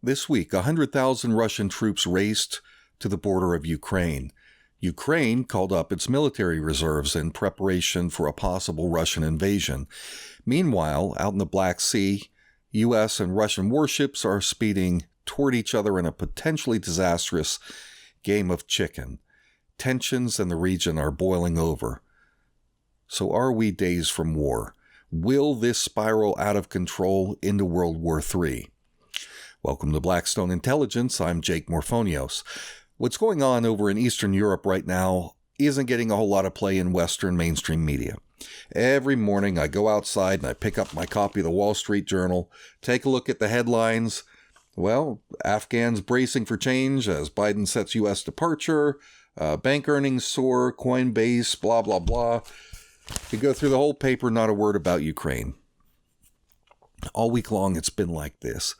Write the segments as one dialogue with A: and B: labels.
A: This week, 100,000 Russian troops raced to the border of Ukraine. Ukraine called up its military reserves in preparation for a possible Russian invasion. Meanwhile, out in the Black Sea, U.S. and Russian warships are speeding toward each other in a potentially disastrous game of chicken. Tensions in the region are boiling over. So are we days from war? Will this spiral out of control into World War III? Welcome to Blackstone Intelligence. I'm Jake Morphonios. What's going on over in Eastern Europe right now isn't getting a whole lot of play in Western mainstream media. Every morning I go outside and I pick up my copy of the Wall Street Journal, take a look at the headlines. Well, Afghans bracing for change as Biden sets U.S. departure, bank earnings soar, Coinbase, blah, blah, blah. You go through the whole paper, not a word about Ukraine. All week long, it's been like this.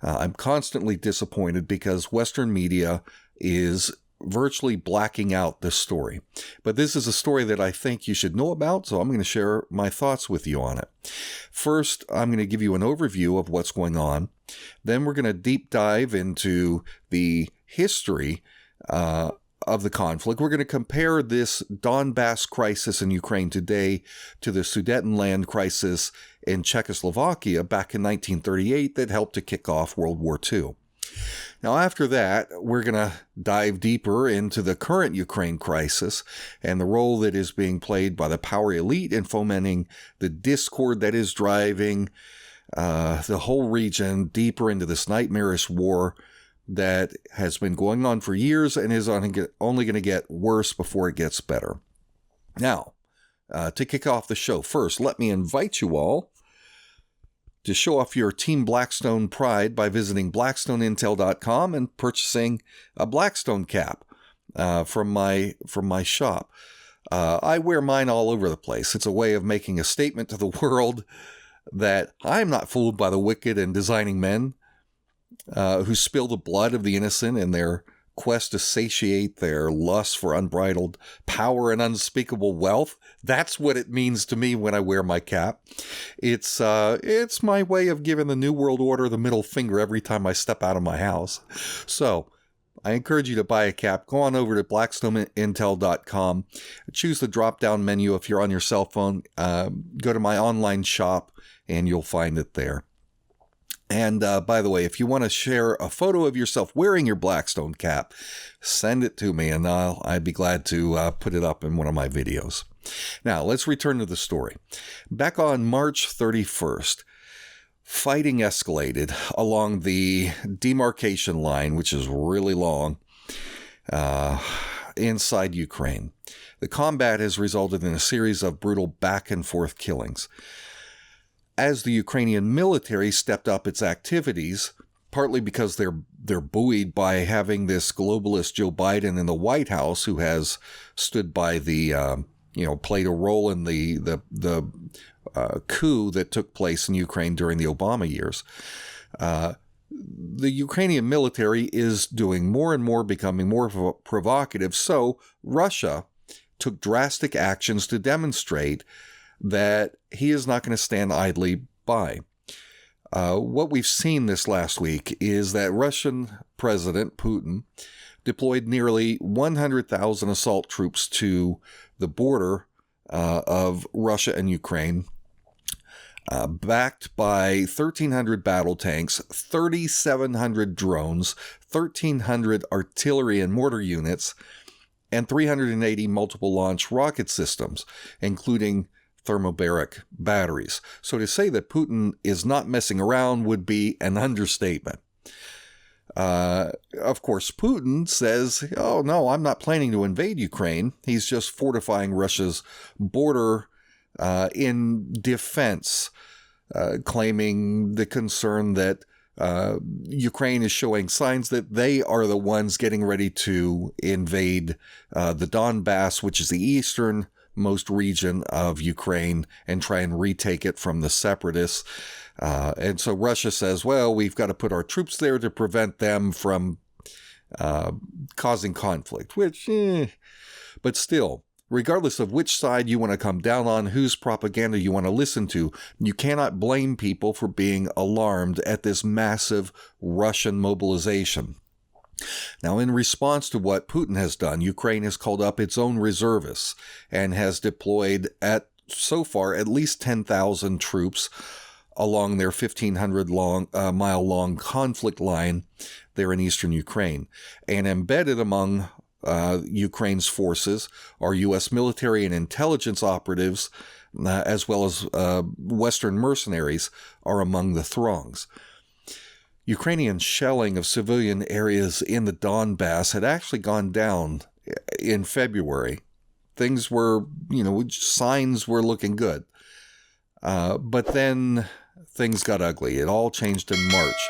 A: I'm constantly disappointed because Western media is virtually blacking out this story. But this is a story that I think you should know about, so I'm going to share my thoughts with you on it. First, I'm going to give you an overview of what's going on. Then we're going to deep dive into the history of the conflict. We're going to compare this Donbass crisis in Ukraine today to the Sudetenland crisis in Czechoslovakia back in 1938 that helped to kick off World War II. Now, after that, we're going to dive deeper into the current Ukraine crisis and the role that is being played by the power elite in fomenting the discord that is driving the whole region deeper into this nightmarish war that has been going on for years and is only going to get worse before it gets better. Now, to kick off the show, first, let me invite you all to show off your Team Blackstone pride by visiting blackstoneintel.com and purchasing a Blackstone cap from my shop. I wear mine all over the place. It's a way of making a statement to the world that I'm not fooled by the wicked and designing men who spill the blood of the innocent in their quest to satiate their lust for unbridled power and unspeakable wealth. That's what it means to me when I wear my cap. It's my way of giving the New World Order the middle finger every time I step out of my house. So I encourage you to buy a cap. Go on over to blackstoneintel.com. Choose the drop-down menu if you're on your cell phone. Go to my online shop and you'll find it there. And by the way, if you want to share a photo of yourself wearing your Blackstone cap, send it to me and I'd be glad to put it up in one of my videos. Now, let's return to the story. Back on March 31st, fighting escalated along the demarcation line, which is really long, inside Ukraine. The combat has resulted in a series of brutal back-and-forth killings. As the Ukrainian military stepped up its activities, partly because they're buoyed by having this globalist Joe Biden in the White House, who has stood by the, played a role in the coup that took place in Ukraine during the Obama years. The Ukrainian military is doing more and more, becoming more provocative. So Russia took drastic actions to demonstrate that he is not going to stand idly by. What we've seen this last week is that Russian President Putin deployed nearly 100,000 assault troops to the border of Russia and Ukraine, backed by 1,300 battle tanks, 3,700 drones, 1,300 artillery and mortar units, and 380 multiple launch rocket systems, including thermobaric batteries. So to say that Putin is not messing around would be an understatement. Of course, Putin says, oh, no, I'm not planning to invade Ukraine. He's just fortifying Russia's border in defense, claiming the concern that Ukraine is showing signs that they are the ones getting ready to invade the Donbass, which is the easternmost region of Ukraine, and try and retake it from the separatists. And so Russia says, well, we've got to put our troops there to prevent them from causing conflict, which, but still, regardless of which side you want to come down on, whose propaganda you want to listen to, you cannot blame people for being alarmed at this massive Russian mobilization. Now, in response to what Putin has done, Ukraine has called up its own reservists and has deployed so far at least 10,000 troops along their 1,500-mile-long conflict line there in eastern Ukraine. And embedded among Ukraine's forces are U.S. military and intelligence operatives, as well as Western mercenaries are among the throngs. Ukrainian shelling of civilian areas in the Donbass had actually gone down in February. Things were, signs were looking good. But then things got ugly. It all changed in March.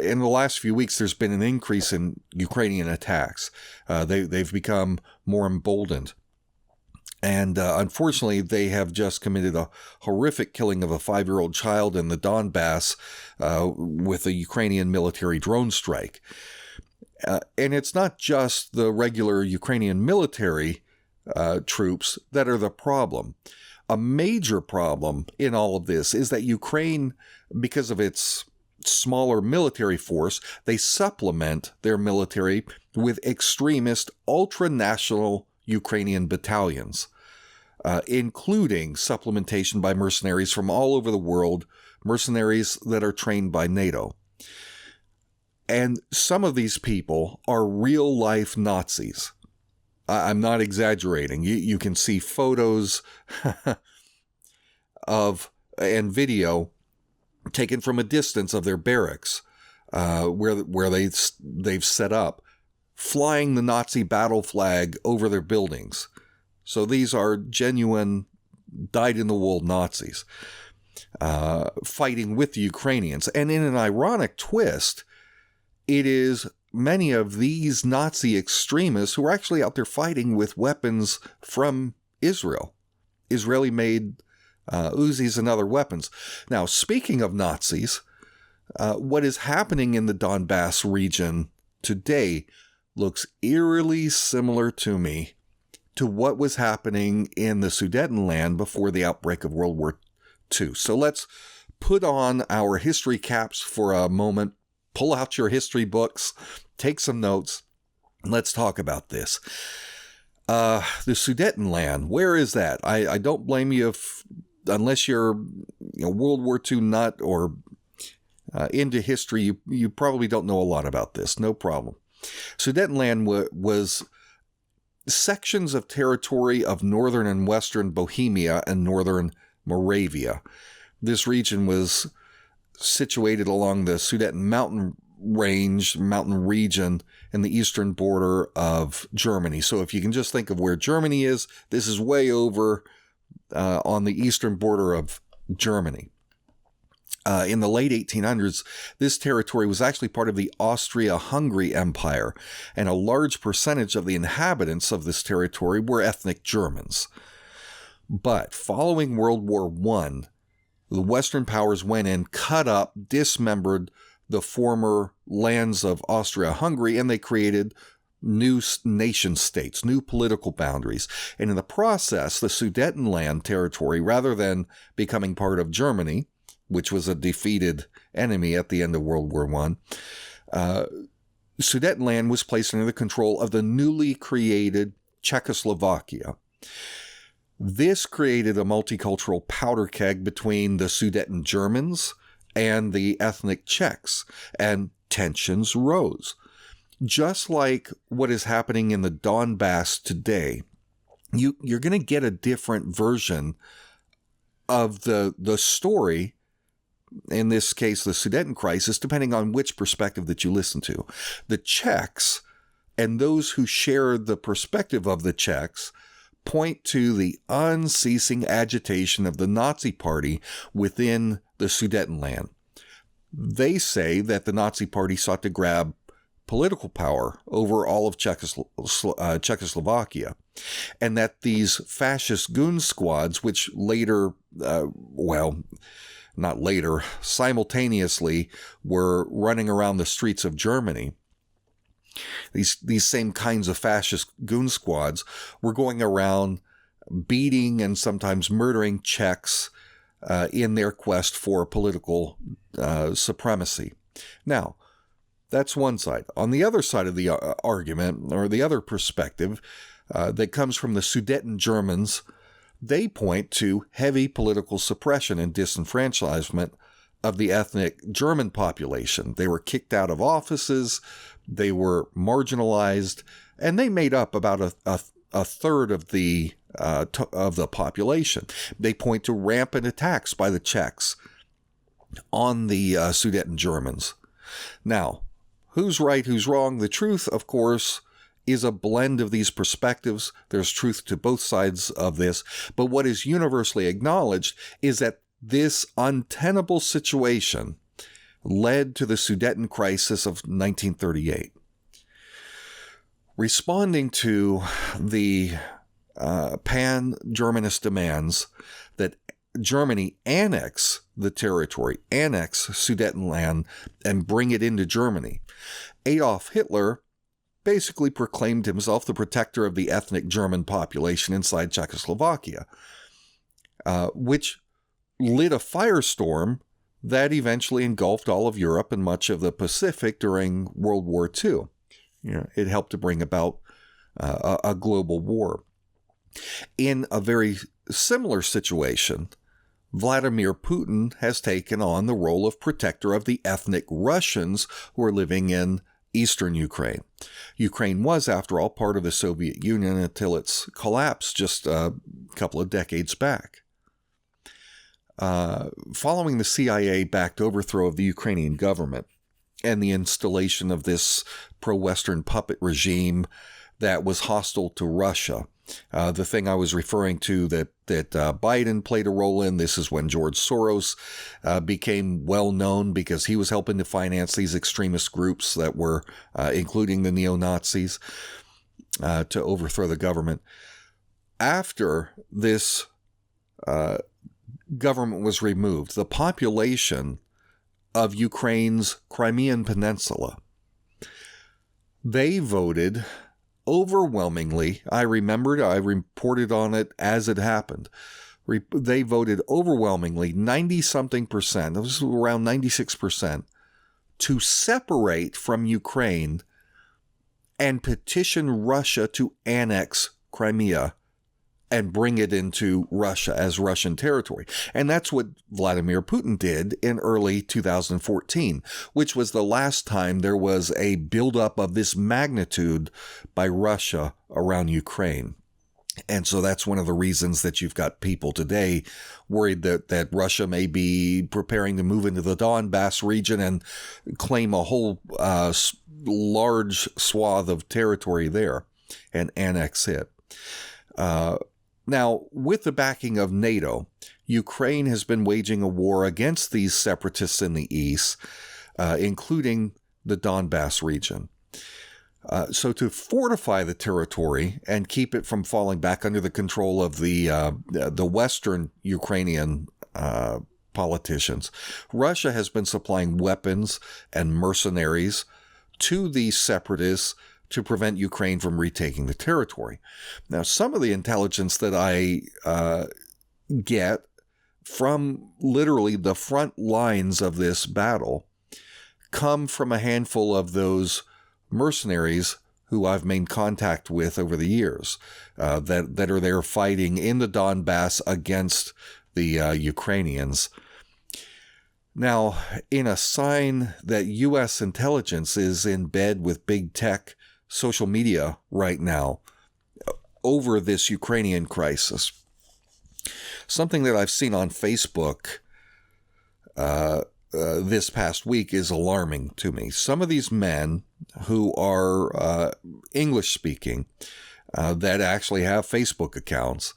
A: In the last few weeks, there's been an increase in Ukrainian attacks. They've become more emboldened. And unfortunately, they have just committed a horrific killing of a 5-year-old child in the Donbass with a Ukrainian military drone strike. And it's not just the regular Ukrainian military troops that are the problem. A major problem in all of this is that Ukraine, because of its smaller military force, they supplement their military with extremist ultranational Ukrainian battalions, including supplementation by mercenaries from all over the world, mercenaries that are trained by NATO. And some of these people are real-life Nazis. I'm not exaggerating. You can see photos and video taken from a distance of their barracks, where they've set up, flying the Nazi battle flag over their buildings. So these are genuine, dyed-in-the-wool Nazis fighting with the Ukrainians. And in an ironic twist, it is many of these Nazi extremists who are actually out there fighting with weapons from Israel, Israeli-made Uzis and other weapons. Now, speaking of Nazis, what is happening in the Donbass region today looks eerily similar to me to what was happening in the Sudetenland before the outbreak of World War II. So let's put on our history caps for a moment, pull out your history books, take some notes. Let's talk about this. The Sudetenland, where is that? I don't blame you unless you're World War II nut or into history, you probably don't know a lot about this. No problem. Sudetenland was sections of territory of northern and western Bohemia and northern Moravia. This region was situated along the Sudeten mountain region in the eastern border of Germany. So if you can just think of where Germany is, this is way over on the eastern border of Germany. In the late 1800s, this territory was actually part of the Austria-Hungary Empire, and a large percentage of the inhabitants of this territory were ethnic Germans. But following World War I, the Western powers went in, cut up, dismembered the former lands of Austria-Hungary, and they created new nation states, new political boundaries. And in the process, the Sudetenland territory, rather than becoming part of Germany, which was a defeated enemy at the end of World War I, Sudetenland was placed under the control of the newly created Czechoslovakia. This created a multicultural powder keg between the Sudeten Germans and the ethnic Czechs, and tensions rose. Just like what is happening in the Donbass today, you're going to get a different version of the story, in this case, the Sudeten crisis, depending on which perspective that you listen to. The Czechs and those who share the perspective of the Czechs point to the unceasing agitation of the Nazi Party within the Sudetenland. They say that the Nazi Party sought to grab political power over all of Czechoslovakia, and that these fascist goon squads, which later, simultaneously were running around the streets of Germany, these same kinds of fascist goon squads were going around beating and sometimes murdering Czechs in their quest for political supremacy. Now, that's one side. On the other side of the argument, or the other perspective that comes from the Sudeten Germans, they point to heavy political suppression and disenfranchisement of the ethnic German population. They were kicked out of offices, they were marginalized, and they made up about a third of the population. They point to rampant attacks by the Czechs on the Sudeten Germans. Now, who's right, who's wrong? The truth, of course, is a blend of these perspectives. There's truth to both sides of this. But what is universally acknowledged is that this untenable situation led to the Sudeten crisis of 1938. Responding to the pan-Germanist demands that Germany annex the territory, annex Sudetenland, and bring it into Germany, Adolf Hitler basically proclaimed himself the protector of the ethnic German population inside Czechoslovakia, which lit a firestorm that eventually engulfed all of Europe and much of the Pacific during World War II. It helped to bring about a global war. In a very similar situation, Vladimir Putin has taken on the role of protector of the ethnic Russians who are living in eastern Ukraine. Ukraine was, after all, part of the Soviet Union until its collapse just a couple of decades back. Following the CIA-backed overthrow of the Ukrainian government and the installation of this pro-Western puppet regime that was hostile to Russia, the thing I was referring to that Biden played a role in, this is when George Soros became well known because he was helping to finance these extremist groups that were, including the neo-Nazis, to overthrow the government. After this government was removed, the population of Ukraine's Crimean Peninsula, they voted overwhelmingly. I reported on it as it happened. They voted overwhelmingly, 90-something percent, it was around 96%, to separate from Ukraine and petition Russia to annex Crimea and bring it into Russia as Russian territory. And that's what Vladimir Putin did in early 2014, which was the last time there was a buildup of this magnitude by Russia around Ukraine. And so that's one of the reasons that you've got people today worried that Russia may be preparing to move into the Donbass region and claim a whole large swath of territory there and annex it. Now, with the backing of NATO, Ukraine has been waging a war against these separatists in the east, including the Donbass region. So to fortify the territory and keep it from falling back under the control of the Western Ukrainian politicians, Russia has been supplying weapons and mercenaries to these separatists to prevent Ukraine from retaking the territory. Now, some of the intelligence that I get from literally the front lines of this battle come from a handful of those mercenaries who I've made contact with over the years that are there fighting in the Donbass against the Ukrainians. Now, in a sign that U.S. intelligence is in bed with big tech social media right now over this Ukrainian crisis, something that I've seen on Facebook this past week is alarming to me. Some of these men who are English-speaking that actually have Facebook accounts,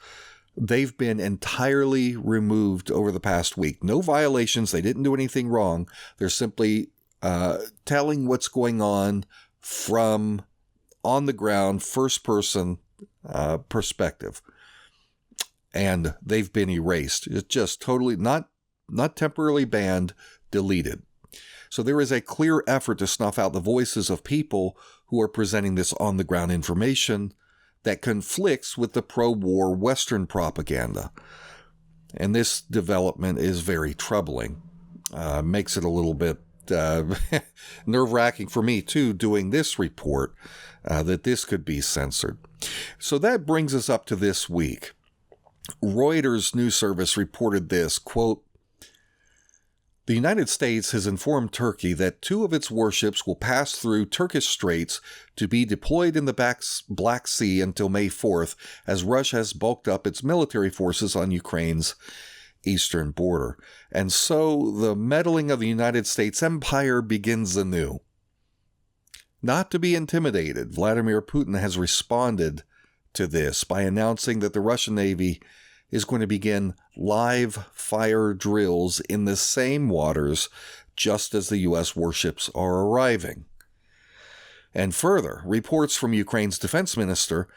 A: they've been entirely removed over the past week. No violations. They didn't do anything wrong. They're simply telling what's going on from on the ground, first-person perspective. And they've been erased. It's just totally not temporarily banned, deleted. So there is a clear effort to snuff out the voices of people who are presenting this on-the-ground information that conflicts with the pro-war Western propaganda. And this development is very troubling. Makes it a little bit nerve-wracking for me, too, doing this report, that this could be censored. So that brings us up to this week. Reuters news service reported this, quote, "The United States has informed Turkey that 2 of its warships will pass through Turkish straits to be deployed in the Black Sea until May 4th, as Russia has bulked up its military forces on Ukraine's eastern border." And so the meddling of the United States empire begins anew. Not to be intimidated, Vladimir Putin has responded to this by announcing that the Russian Navy is going to begin live fire drills in the same waters just as the U.S. warships are arriving. And further, reports from Ukraine's defense minister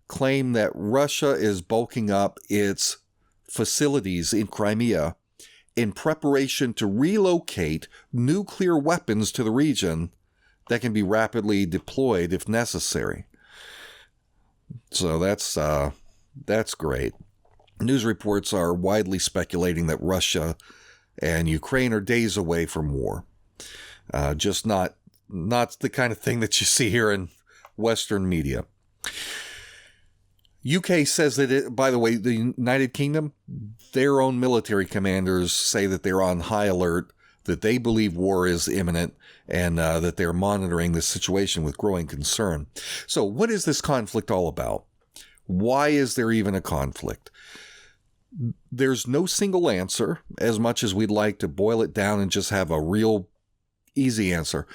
A: claim that Russia is bulking up its facilities in Crimea in preparation to relocate nuclear weapons to the region that can be rapidly deployed if necessary. So that's great. News reports are widely speculating that Russia and Ukraine are days away from war. Just not the kind of thing that you see here in Western media. UK says that, by the way, the United Kingdom, their own military commanders say that they're on high alert, that they believe war is imminent, and that they're monitoring the situation with growing concern. So what is this conflict all about? Why is there even a conflict? There's no single answer, as much as we'd like to boil it down and just have a real easy answer.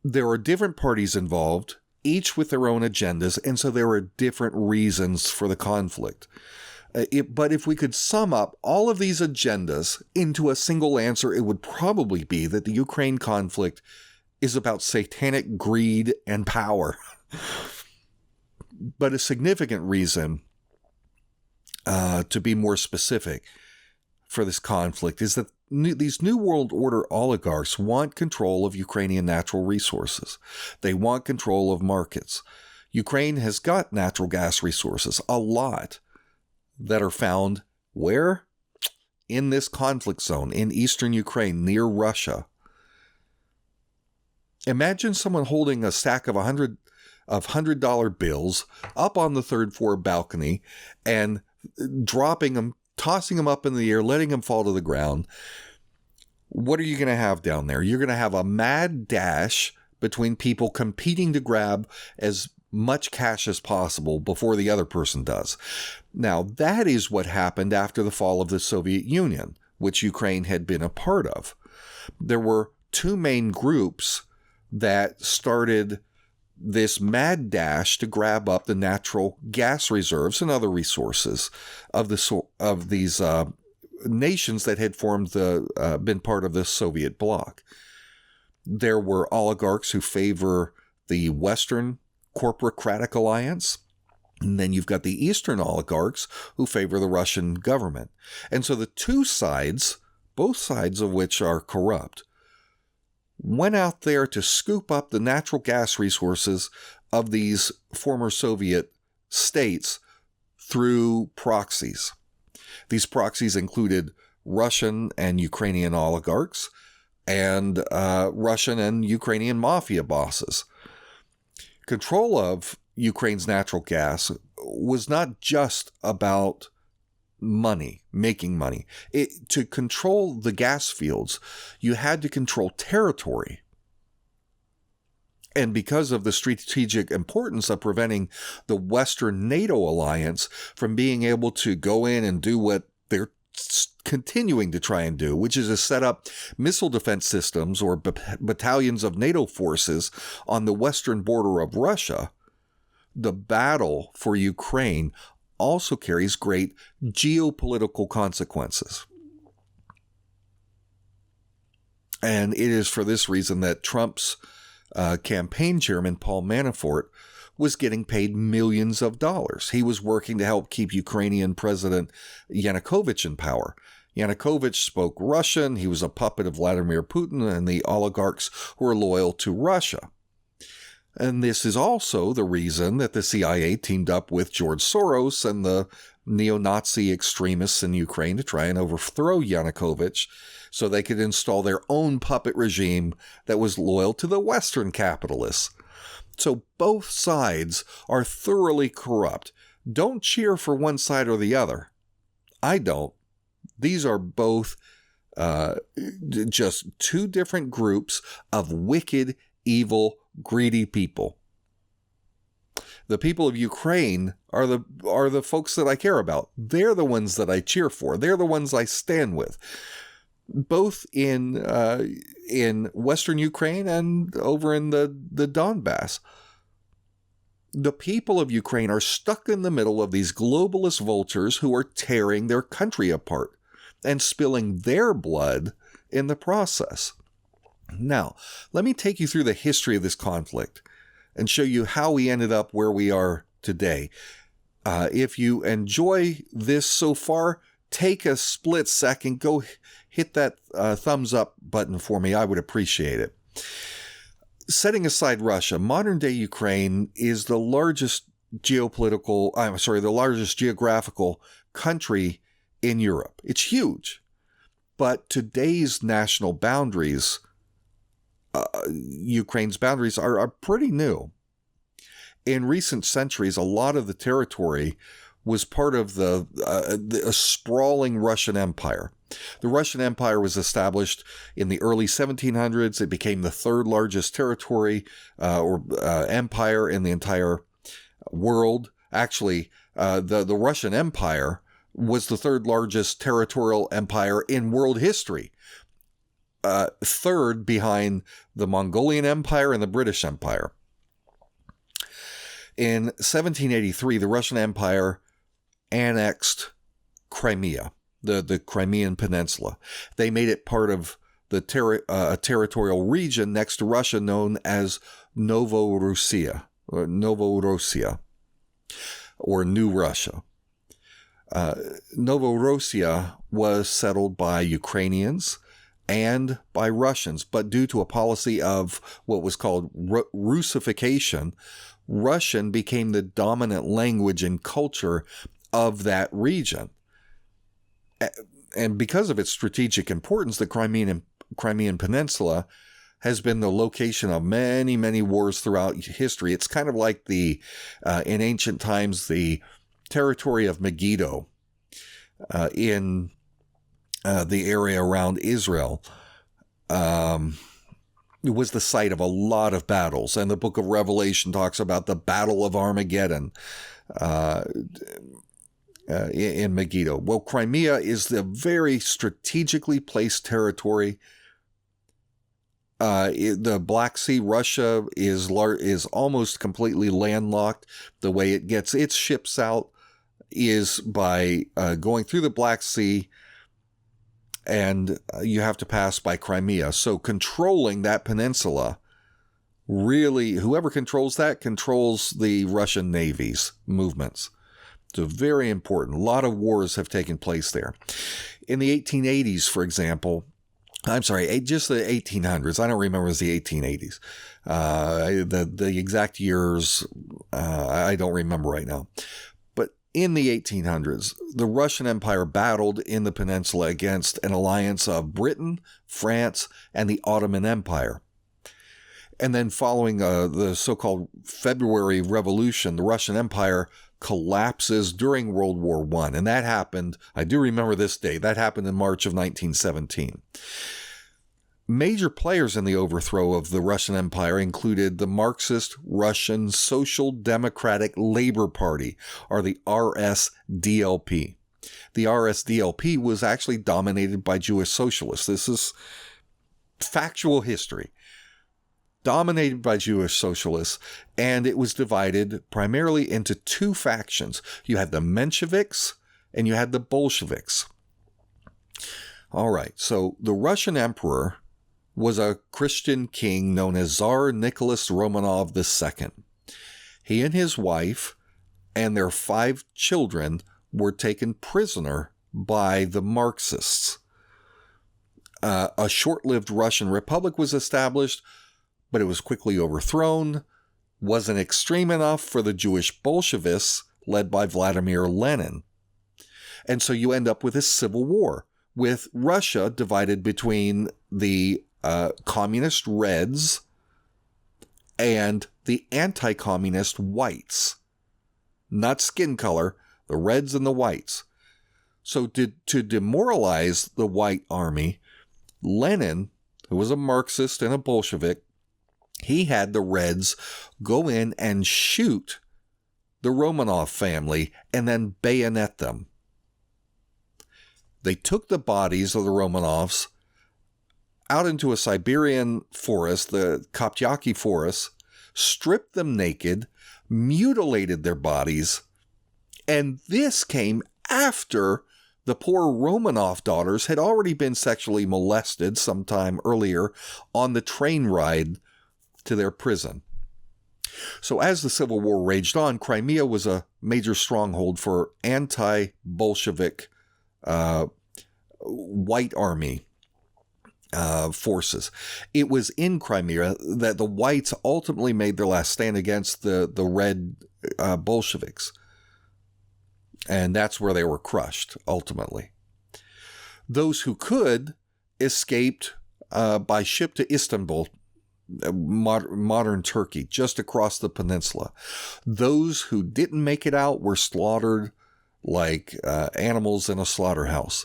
A: There are different parties involved, each with their own agendas, and so there are different reasons for the conflict. But if we could sum up all of these agendas into a single answer, it would probably be that the Ukraine conflict is about satanic greed and power. But a significant reason, to be more specific, for this conflict is that these New World Order oligarchs want control of Ukrainian natural resources. They want control of markets. Ukraine has got natural gas resources, a lot, that are found where? In this conflict zone, in eastern Ukraine, near Russia. Imagine someone holding a stack of $100 bills up on the third floor balcony and dropping them, tossing them up in the air, letting them fall to the ground. What are you going to have down there? You're going to have a mad dash between people competing to grab as much cash as possible before the other person does. Now, that is what happened after the fall of the Soviet Union, which Ukraine had been a part of. There were 2 main groups that started this mad dash to grab up the natural gas reserves and other resources of these nations that had been part of the Soviet bloc. There were oligarchs who favor the Western corporocratic alliance, and then you've got the Eastern oligarchs who favor the Russian government. And so the 2 sides, both sides of which are corrupt, went out there to scoop up the natural gas resources of these former Soviet states through proxies. These proxies included Russian and Ukrainian oligarchs and Russian and Ukrainian mafia bosses. Control of Ukraine's natural gas was not just about money, making money. To control the gas fields, you had to control territory. And because of the strategic importance of preventing the Western NATO alliance from being able to go in and do what they're continuing to try and do, which is to set up missile defense systems or battalions of NATO forces on the western border of Russia, the battle for Ukraine also carries great geopolitical consequences. And it is for this reason that Trump's campaign chairman, Paul Manafort, was getting paid millions of dollars. He was working to help keep Ukrainian President Yanukovych in power. Yanukovych spoke Russian. He was a puppet of Vladimir Putin and the oligarchs who were loyal to Russia. And this is also the reason that the CIA teamed up with George Soros and the neo-Nazi extremists in Ukraine to try and overthrow Yanukovych so they could install their own puppet regime that was loyal to the Western capitalists. So both sides are thoroughly corrupt. Don't cheer for one side or the other. I don't. These are both just two different groups of wicked, evil, greedy people. The people of Ukraine are the folks that I care about. They're the ones that I cheer for. They're the ones I stand with, both in Western Ukraine and over in the Donbass. The people of Ukraine are stuck in the middle of these globalist vultures who are tearing their country apart and spilling their blood in the process. Now, let me take you through the history of this conflict and show you how we ended up where we are today. If you enjoy this so far, take a split second, go hit that thumbs up button for me. I would appreciate it. Setting aside Russia, modern-day Ukraine is the largest geographical country in Europe. It's huge. But today's national boundaries, Ukraine's boundaries, are pretty new. In recent centuries, a lot of the territory was part of a sprawling Russian Empire. The Russian Empire was established in the early 1700s. It became the third largest territory or empire in the entire world. Actually, the Russian Empire was the third largest territorial empire in world history, third behind the Mongolian Empire and the British Empire. In 1783, the Russian Empire annexed Crimea, the Crimean Peninsula. They made it part of the territorial region next to Russia known as Novorossiya, or New Russia. Novorossiya was settled by Ukrainians and by Russians, but due to a policy of what was called Russification, Russian became the dominant language and culture of that region. And because of its strategic importance, the Crimean Peninsula has been the location of many, many wars throughout history. It's kind of like in ancient times, the territory of Megiddo in the area around Israel. It was the site of a lot of battles, and the book of Revelation talks about the Battle of Armageddon in Megiddo. Well, Crimea is the very strategically placed territory. The Black Sea, Russia is almost completely landlocked. The way it gets its ships out is by going through the Black Sea, and you have to pass by Crimea. So controlling that peninsula, really, whoever controls that controls the Russian Navy's movements. So very important. A lot of wars have taken place there. In the 1880s, for example, just the 1800s. I don't remember, it was the 1880s. The exact years, I don't remember right now. But in the 1800s, the Russian Empire battled in the peninsula against an alliance of Britain, France, and the Ottoman Empire. And then following the so-called February Revolution, the Russian Empire collapses during World War I. And that happened, I do remember this day, that happened in March of 1917. Major players in the overthrow of the Russian Empire included the Marxist Russian Social Democratic Labor Party, or the RSDLP. The RSDLP was actually dominated by Jewish socialists. This is factual history. Dominated by Jewish socialists, and it was divided primarily into two factions. You had the Mensheviks and you had the Bolsheviks. All right, so the Russian emperor was a Christian king known as Tsar Nicholas Romanov II. He and his wife and their 5 children were taken prisoner by the Marxists. A short-lived Russian republic was established, but it was quickly overthrown. wasn't extreme enough for the Jewish Bolsheviks led by Vladimir Lenin. And so you end up with a civil war, with Russia divided between the communist Reds and the anti-communist Whites. Not skin color, the Reds and the Whites. So to demoralize the White Army, Lenin, who was a Marxist and a Bolshevik, he had the Reds go in and shoot the Romanov family and then bayonet them. They took the bodies of the Romanovs out into a Siberian forest, the Koptyaki forest, stripped them naked, mutilated their bodies, and this came after the poor Romanov daughters had already been sexually molested sometime earlier on the train ride to their prison. So as the Civil War raged on, Crimea was a major stronghold for anti-Bolshevik White Army forces. It was in Crimea that the Whites ultimately made their last stand against the Red Bolsheviks. And that's where they were crushed, ultimately. Those who could escaped by ship to Istanbul, modern Turkey, just across the peninsula. Those who didn't make it out were slaughtered like animals in a slaughterhouse.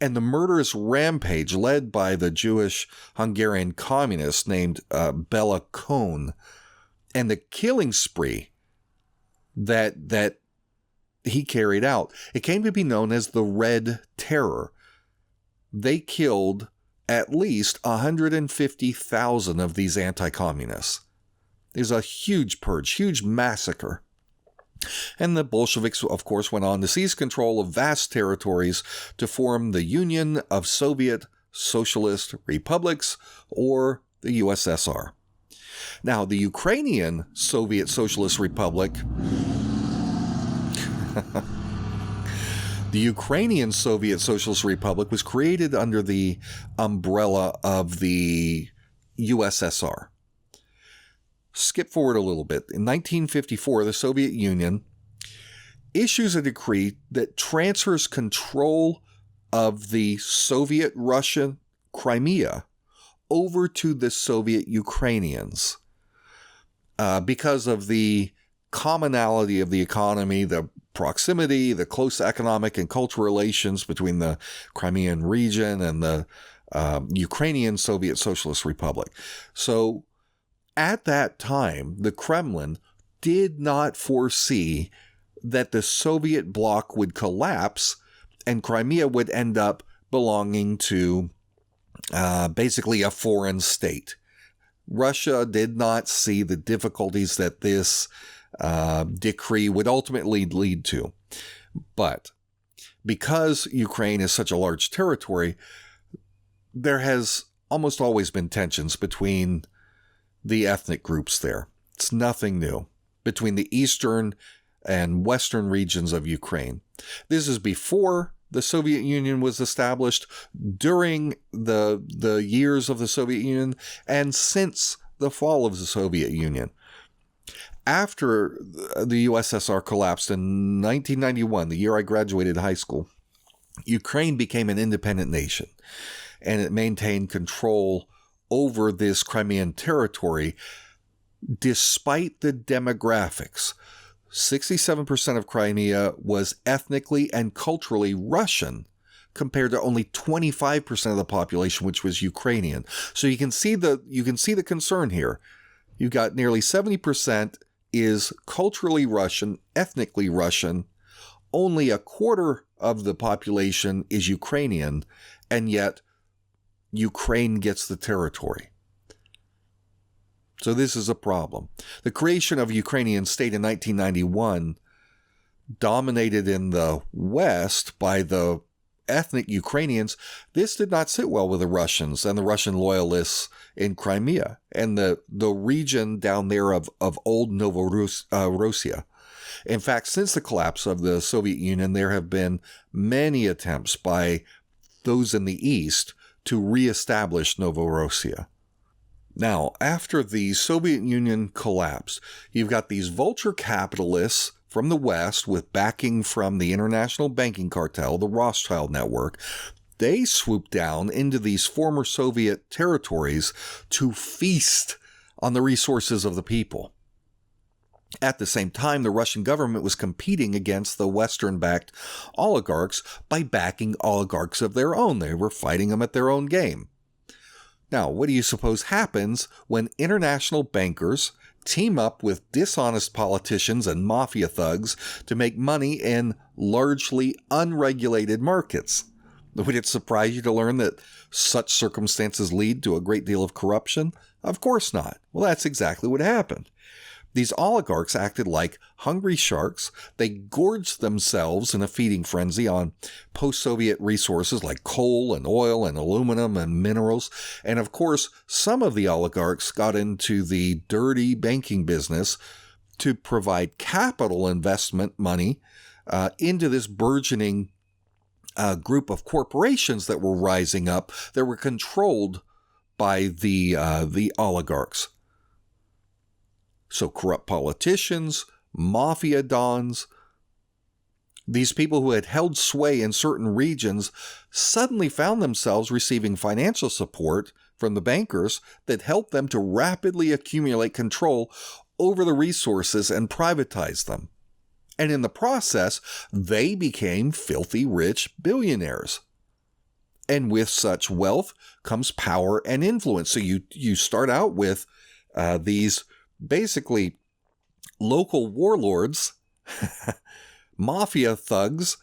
A: And the murderous rampage led by the Jewish Hungarian communist named Bela Kohn, and the killing spree that he carried out, it came to be known as the Red Terror. They killed at least 150,000 of these anti-communists. It was a huge purge, huge massacre. And the Bolsheviks, of course, went on to seize control of vast territories to form the Union of Soviet Socialist Republics, or the USSR. Now, the Ukrainian Soviet Socialist Republic the Ukrainian Soviet Socialist Republic was created under the umbrella of the USSR. Skip forward a little bit. In 1954, the Soviet Union issues a decree that transfers control of the Soviet Russian Crimea over to the Soviet Ukrainians because of the commonality of the economy, the proximity, the close economic and cultural relations between the Crimean region and the Ukrainian Soviet Socialist Republic. So at that time, the Kremlin did not foresee that the Soviet bloc would collapse and Crimea would end up belonging to basically a foreign state. Russia did not see the difficulties that this decree would ultimately lead to. But because Ukraine is such a large territory, there has almost always been tensions between the ethnic groups there. It's nothing new between the eastern and western regions of Ukraine. This is before the Soviet Union was established, during the years of the Soviet Union, and since the fall of the Soviet Union. After the USSR collapsed in 1991, the year I graduated high school, Ukraine became an independent nation, and it maintained control over this Crimean territory despite the demographics. 67% of Crimea was ethnically and culturally Russian, compared to only 25% of the population, which was Ukrainian. So you can see the concern here. You've got nearly 70% is culturally Russian, ethnically Russian. Only a quarter of the population is Ukrainian, and yet Ukraine gets the territory. So this is a problem. The creation of a Ukrainian state in 1991, dominated in the West by the ethnic Ukrainians, this did not sit well with the Russians and the Russian loyalists in Crimea and the region down there of old Novorossiya. In fact, since the collapse of the Soviet Union, there have been many attempts by those in the East to reestablish Novorossiya. Now, after the Soviet Union collapsed, you've got these vulture capitalists from the West with backing from the international banking cartel, the Rothschild network. They swooped down into these former Soviet territories to feast on the resources of the people. At the same time, the Russian government was competing against the Western-backed oligarchs by backing oligarchs of their own. They were fighting them at their own game. Now, what do you suppose happens when international bankers team up with dishonest politicians and mafia thugs to make money in largely unregulated markets? Would it surprise you to learn that such circumstances lead to a great deal of corruption? Of course not. Well, that's exactly what happened. These oligarchs acted like hungry sharks. They gorged themselves in a feeding frenzy on post-Soviet resources like coal and oil and aluminum and minerals. And of course, some of the oligarchs got into the dirty banking business to provide capital investment money into this burgeoning group of corporations that were rising up that were controlled by the oligarchs. So corrupt politicians, mafia dons, these people who had held sway in certain regions suddenly found themselves receiving financial support from the bankers that helped them to rapidly accumulate control over the resources and privatize them. And in the process, they became filthy rich billionaires. And with such wealth comes power and influence. So you start out with these basically local warlords, mafia thugs,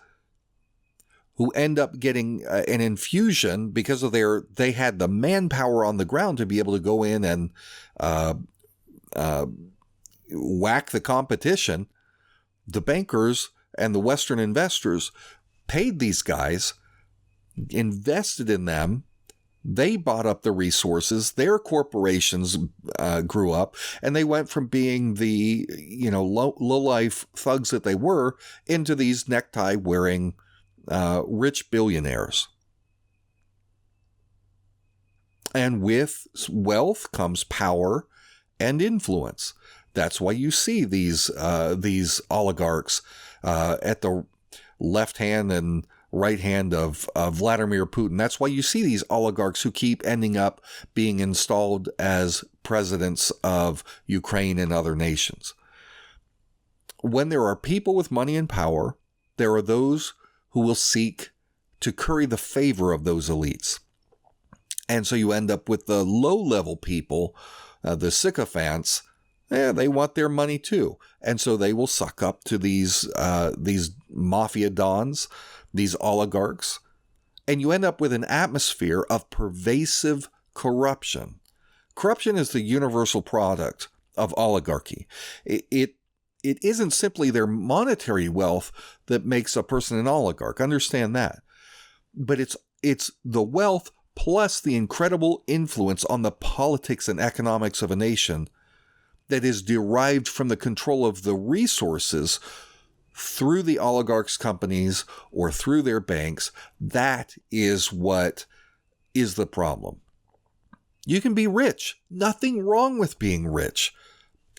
A: who end up getting an infusion because of they had the manpower on the ground to be able to go in and whack the competition. The bankers and the Western investors paid these guys, invested in them. They bought up the resources. Their corporations grew up, and they went from being the low-life thugs that they were into these necktie-wearing rich billionaires. And with wealth comes power and influence. That's why you see these oligarchs at the left hand and right hand of Vladimir Putin. That's why you see these oligarchs who keep ending up being installed as presidents of Ukraine and other nations. When there are people with money and power, there are those who will seek to curry the favor of those elites. And so you end up with the low-level people, the sycophants. They want their money too. And so they will suck up to these mafia dons, these oligarchs, and you end up with an atmosphere of pervasive corruption. Corruption is the universal product of oligarchy. It isn't simply their monetary wealth that makes a person an oligarch. Understand that. But it's the wealth plus the incredible influence on the politics and economics of a nation that is derived from the control of the resources through the oligarchs' companies or through their banks. That is what is the problem. You can be rich. Nothing wrong with being rich.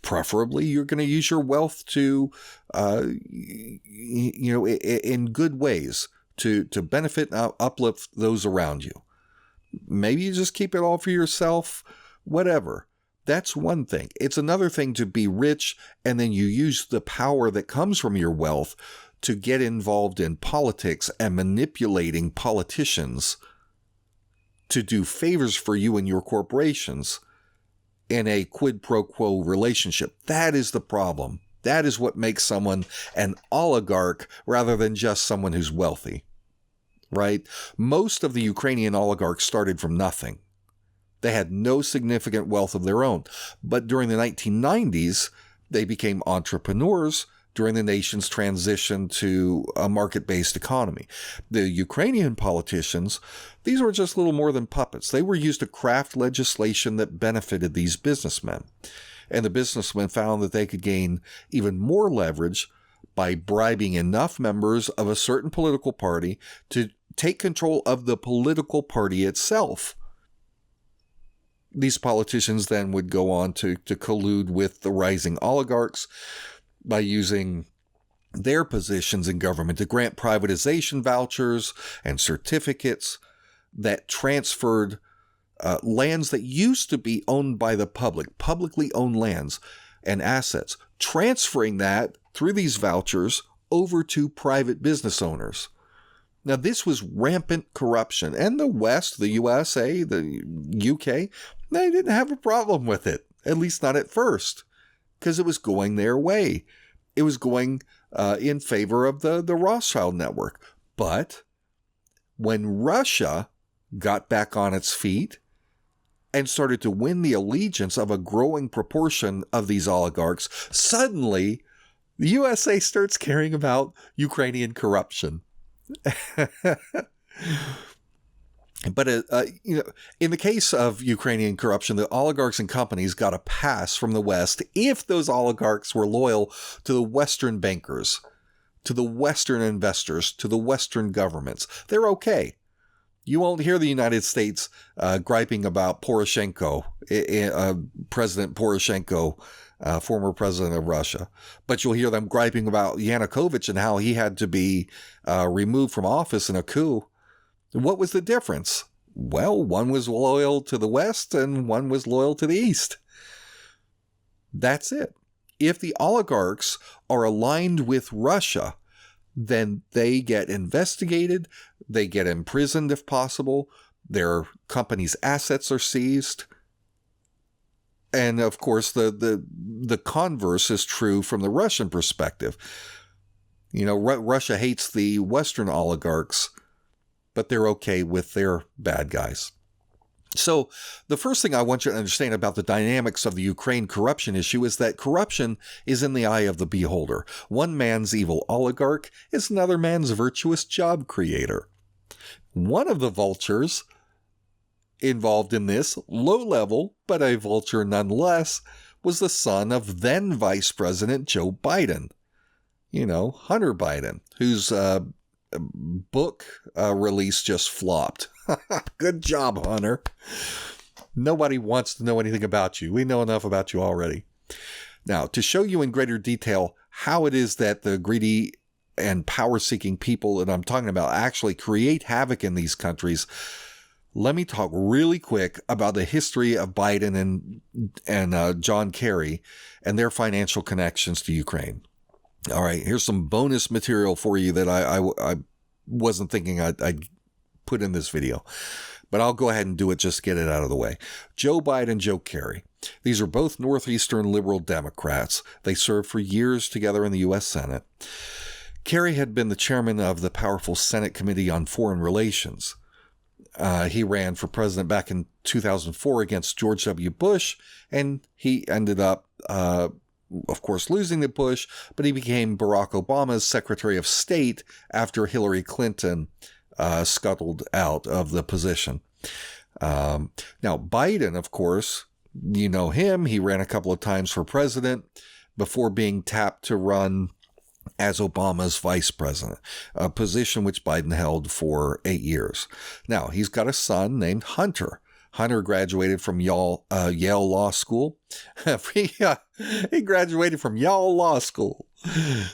A: Preferably, you're going to use your wealth to, in good ways to benefit and uplift those around you. Maybe you just keep it all for yourself, whatever. That's one thing. It's another thing to be rich and then you use the power that comes from your wealth to get involved in politics and manipulating politicians to do favors for you and your corporations in a quid pro quo relationship. That is the problem. That is what makes someone an oligarch rather than just someone who's wealthy, right? Most of the Ukrainian oligarchs started from nothing. They had no significant wealth of their own. But during the 1990s, they became entrepreneurs during the nation's transition to a market-based economy. The Ukrainian politicians, these were just little more than puppets. They were used to craft legislation that benefited these businessmen. And the businessmen found that they could gain even more leverage by bribing enough members of a certain political party to take control of the political party itself. These politicians then would go on to collude with the rising oligarchs by using their positions in government to grant privatization vouchers and certificates that transferred lands that used to be owned by the public, publicly owned lands and assets, transferring that through these vouchers over to private business owners. Now, this was rampant corruption, and the West, the USA, the UK, they didn't have a problem with it, at least not at first, because it was going their way. It was going in favor of the Rothschild network. But when Russia got back on its feet and started to win the allegiance of a growing proportion of these oligarchs, suddenly the USA starts caring about Ukrainian corruption. But in the case of Ukrainian corruption, the oligarchs and companies got a pass from the West if those oligarchs were loyal to the Western bankers, to the Western investors, to the Western governments. They're okay. You won't hear the United States griping about Poroshenko, President Poroshenko, former president of Russia. But you'll hear them griping about Yanukovych and how he had to be removed from office in a coup. What was the difference? Well, one was loyal to the West and one was loyal to the East. That's it. If the oligarchs are aligned with Russia, then they get investigated, they get imprisoned if possible, their company's assets are seized. And of course, the converse is true from the Russian perspective. You know, Russia hates the Western oligarchs, but they're okay with their bad guys. So the first thing I want you to understand about the dynamics of the Ukraine corruption issue is that corruption is in the eye of the beholder. One man's evil oligarch is another man's virtuous job creator. One of the vultures involved in this, low level, but a vulture nonetheless, was the son of then Vice President Joe Biden. You know, Hunter Biden, whose book release just flopped. Good job, Hunter. Nobody wants to know anything about you. We know enough about you already. Now, to show you in greater detail how it is that the greedy and power-seeking people that I'm talking about actually create havoc in these countries, let me talk really quick about the history of Biden and John Kerry and their financial connections to Ukraine. All right, here's some bonus material for you that I wasn't thinking I'd put in this video, but I'll go ahead and do it just to get it out of the way. Joe Biden, Joe Kerry. These are both Northeastern liberal Democrats. They served for years together in the U.S. Senate. Kerry had been the chairman of the powerful Senate Committee on Foreign Relations. He ran for president back in 2004 against George W. Bush, and he ended up, of course, losing to Bush, but he became Barack Obama's Secretary of State after Hillary Clinton scuttled out of the position. Now, Biden, of course, you know him. He ran a couple of times for president before being tapped to run as Obama's vice president, a position which Biden held for 8 years. Now, he's got a son named Hunter. Hunter graduated from Yale Law School. He graduated from Yale Law School.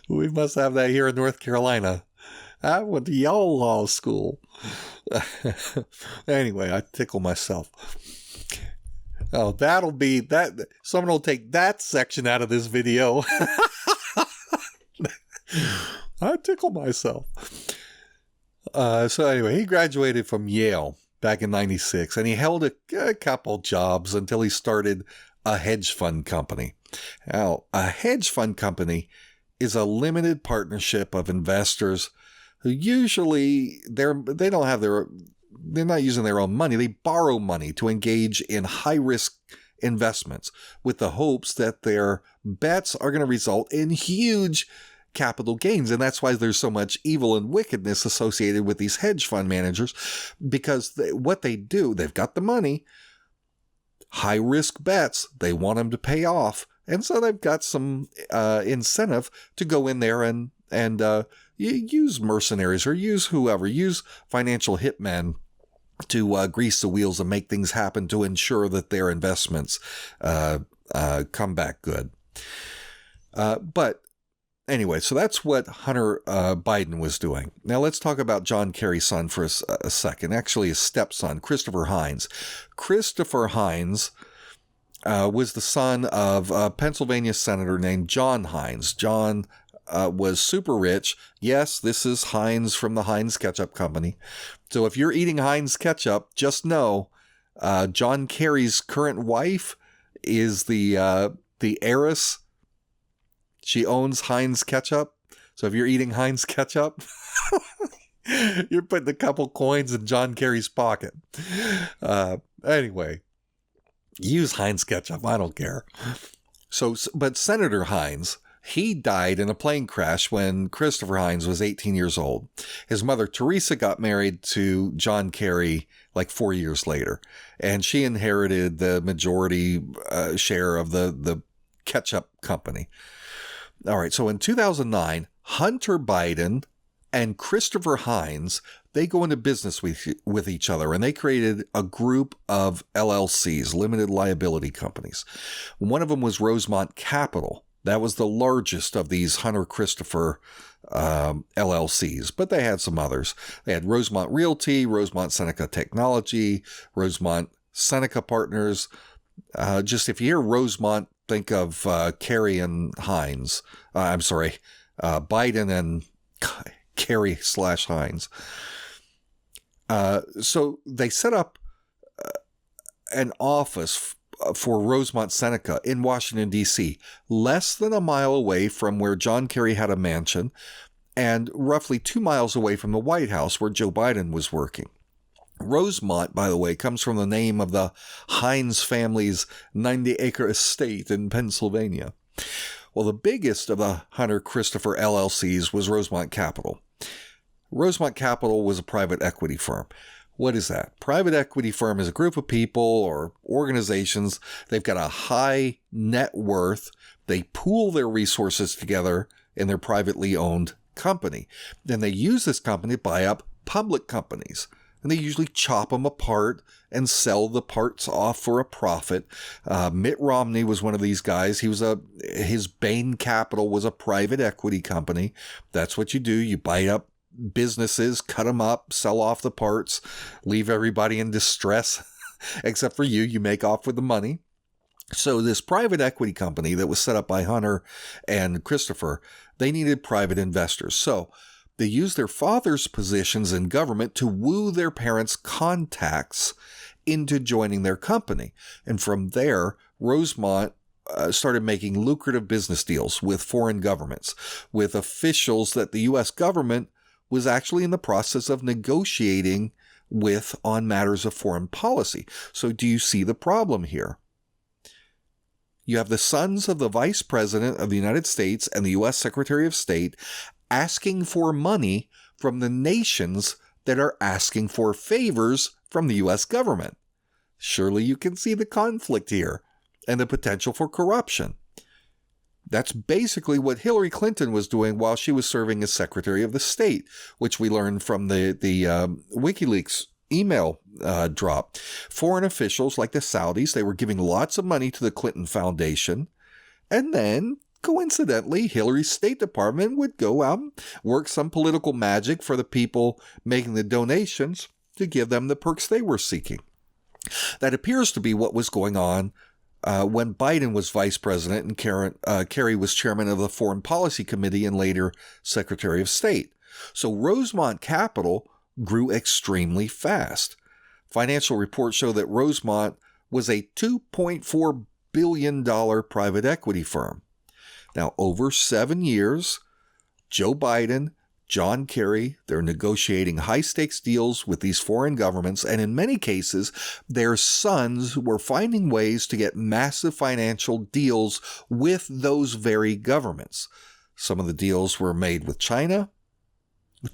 A: We must have that here in North Carolina. I went to Yale Law School. Anyway, I tickle myself. Oh, that'll be that. Someone will take that section out of this video. I tickle myself. So anyway, he graduated from Yale back in 96, and he held a couple jobs until he started a hedge fund company. Now, a hedge fund company is a limited partnership of investors who usually they're not using their own money. They borrow money to engage in high-risk investments with the hopes that their bets are going to result in huge capital gains. And that's why there's so much evil and wickedness associated with these hedge fund managers, because what they do, they've got the money, high-risk bets, they want them to pay off. And so they've got some incentive to go in there and use mercenaries or use whoever, use financial hitmen to grease the wheels and make things happen to ensure that their investments come back good. But anyway, so that's what Hunter Biden was doing. Now let's talk about John Kerry's son for a second. Actually, his stepson, Christopher Hines. Christopher Hines was the son of a Pennsylvania senator named John Hines. John was super rich. Yes, this is Hines from the Hines Ketchup Company. So if you're eating Hines Ketchup, just know John Kerry's current wife is the heiress. She owns Heinz Ketchup. So if you're eating Heinz Ketchup, you're putting a couple coins in John Kerry's pocket. Anyway, use Heinz Ketchup. I don't care. But Senator Hines, he died in a plane crash when Christopher Hines was 18 years old. His mother, Teresa, got married to John Kerry like 4 years later, and she inherited the majority share of the ketchup company. All right, so in 2009, Hunter Biden and Christopher Hines, they go into business with each other, and they created a group of LLCs, limited liability companies. One of them was Rosemont Capital. That was the largest of these Hunter Christopher LLCs, but they had some others. They had Rosemont Realty, Rosemont Seneca Technology, Rosemont Seneca Partners. Just if you hear Rosemont, think of Kerry and Hines. Biden and Kerry/Hines. So they set up an office for Rosemont Seneca in Washington, D.C., less than a mile away from where John Kerry had a mansion and roughly 2 miles away from the White House where Joe Biden was working. Rosemont, by the way, comes from the name of the Hines family's 90-acre estate in Pennsylvania. Well, the biggest of the Hunter Christopher LLCs was Rosemont Capital. Rosemont Capital was a private equity firm. What is that? Private equity firm is a group of people or organizations. They've got a high net worth. They pool their resources together in their privately owned company. Then they use this company to buy up public companies. And they usually chop them apart and sell the parts off for a profit. Mitt Romney was one of these guys. His Bain Capital was a private equity company. That's what you do. You buy up businesses, cut them up, sell off the parts, leave everybody in distress, except for you. You make off with the money. So this private equity company that was set up by Hunter and Christopher, they needed private investors. So they used their father's positions in government to woo their parents' contacts into joining their company. And from there, Rosemont started making lucrative business deals with foreign governments, with officials that the U.S. government was actually in the process of negotiating with on matters of foreign policy. So do you see the problem here? You have the sons of the Vice President of the United States and the U.S. Secretary of State asking for money from the nations that are asking for favors from the U.S. government. Surely you can see the conflict here and the potential for corruption. That's basically what Hillary Clinton was doing while she was serving as Secretary of the State, which we learned from the WikiLeaks email drop. Foreign officials like the Saudis, they were giving lots of money to the Clinton Foundation, and then coincidentally, Hillary's State Department would go out and work some political magic for the people making the donations to give them the perks they were seeking. That appears to be what was going on when Biden was vice president and Kerry was chairman of the Foreign Policy Committee and later Secretary of State. So Rosemont Capital grew extremely fast. Financial reports show that Rosemont was a $2.4 billion private equity firm. Now, over 7 years, Joe Biden, John Kerry, they're negotiating high-stakes deals with these foreign governments, and in many cases, their sons were finding ways to get massive financial deals with those very governments. Some of the deals were made with China.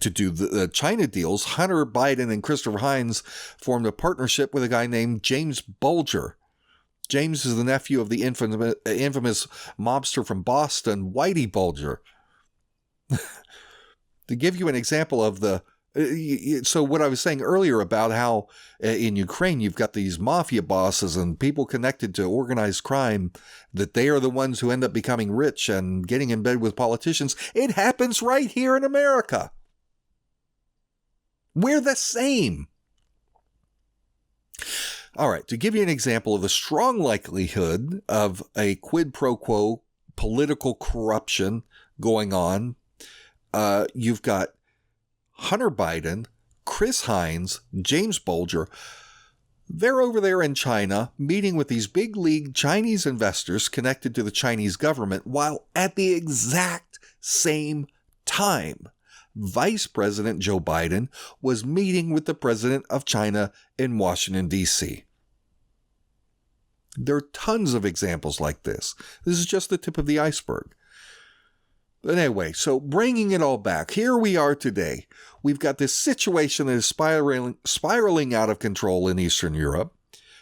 A: To do the China deals, Hunter Biden and Christopher Hines formed a partnership with a guy named James Bulger. James is the nephew of the infamous mobster from Boston, Whitey Bulger. To give you an example of the So what I was saying earlier about how in Ukraine you've got these mafia bosses and people connected to organized crime, that they are the ones who end up becoming rich and getting in bed with politicians. It happens right here in America. We're the same. All right, to give you an example of the strong likelihood of a quid pro quo political corruption going on, you've got Hunter Biden, Chris Hines, James Bulger. They're over there in China meeting with these big league Chinese investors connected to the Chinese government, while at the exact same time, Vice President Joe Biden was meeting with the president of China in Washington, D.C. There are tons of examples like this. This is just the tip of the iceberg. But anyway, so bringing it all back, here we are today. We've got this situation that is spiraling out of control in Eastern Europe.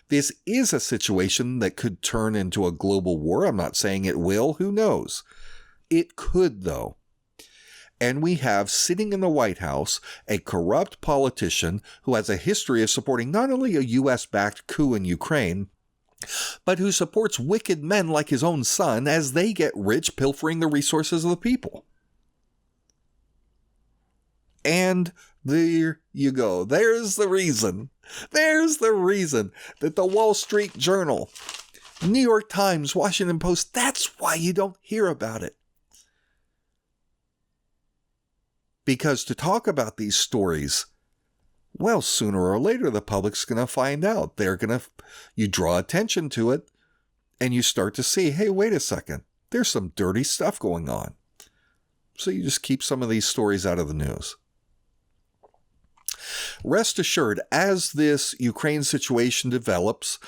A: This is a situation that could turn into a global war. I'm not saying it will. Who knows? It could, though. And we have, sitting in the White House, a corrupt politician who has a history of supporting not only a U.S.-backed coup in Ukraine, but who supports wicked men like his own son as they get rich pilfering the resources of the people. And there you go. There's the reason. There's the reason that the Wall Street Journal, New York Times, Washington Post, that's why you don't hear about it. Because to talk about these stories, well, sooner or later, the public's going to find out. You draw attention to it, and you start to see, hey, wait a second, there's some dirty stuff going on. So you just keep some of these stories out of the news. Rest assured, as this Ukraine situation develops,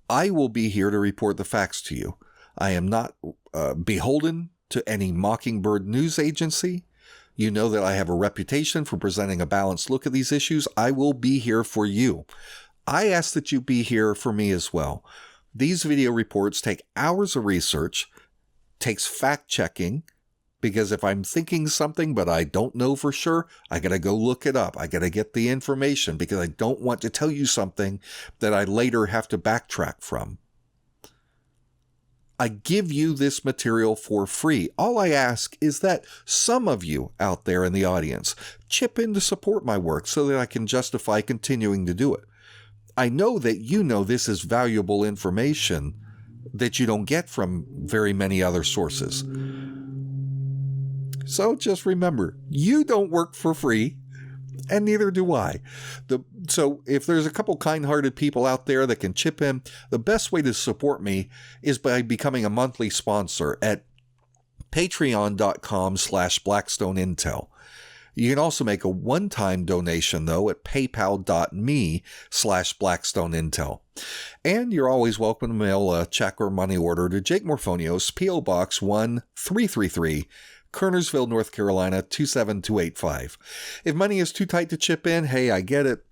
A: I will be here to report the facts to you. I am not beholden to any Mockingbird news agency. You know that I have a reputation for presenting a balanced look at these issues. I will be here for you. I ask that you be here for me as well. These video reports take hours of research, takes fact-checking, because if I'm thinking something but I don't know for sure, I got to go look it up. I got to get the information because I don't want to tell you something that I later have to backtrack from. I give you this material for free. All I ask is that some of you out there in the audience chip in to support my work so that I can justify continuing to do it. I know that you know this is valuable information that you don't get from very many other sources. So just remember, you don't work for free, and neither do I. So if there's a couple kind-hearted people out there that can chip in, the best way to support me is by becoming a monthly sponsor at patreon.com/BlackstoneIntel. You can also make a one-time donation, though, at paypal.me/BlackstoneIntel. And you're always welcome to mail a check or money order to Jake Morphonios, P.O. Box 1333, Kernersville, North Carolina, 27285. If money is too tight to chip in, hey, I get it.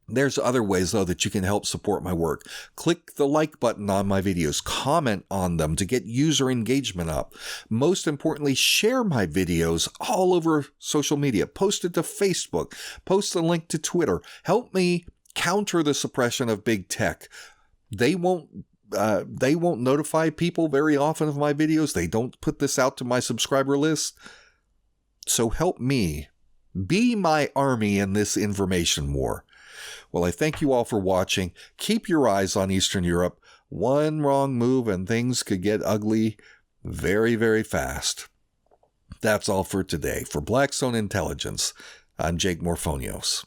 A: There's other ways, though, that you can help support my work. Click the like button on my videos. Comment on them to get user engagement up. Most importantly, share my videos all over social media. Post it to Facebook. Post a link to Twitter. Help me counter the suppression of big tech. They won't notify people very often of my videos. They don't put this out to my subscriber list. So help me. Be my army in this information war. Well, I thank you all for watching. Keep your eyes on Eastern Europe. One wrong move and things could get ugly very, very fast. That's all for today. For Blackstone Intelligence, I'm Jake Morphonios.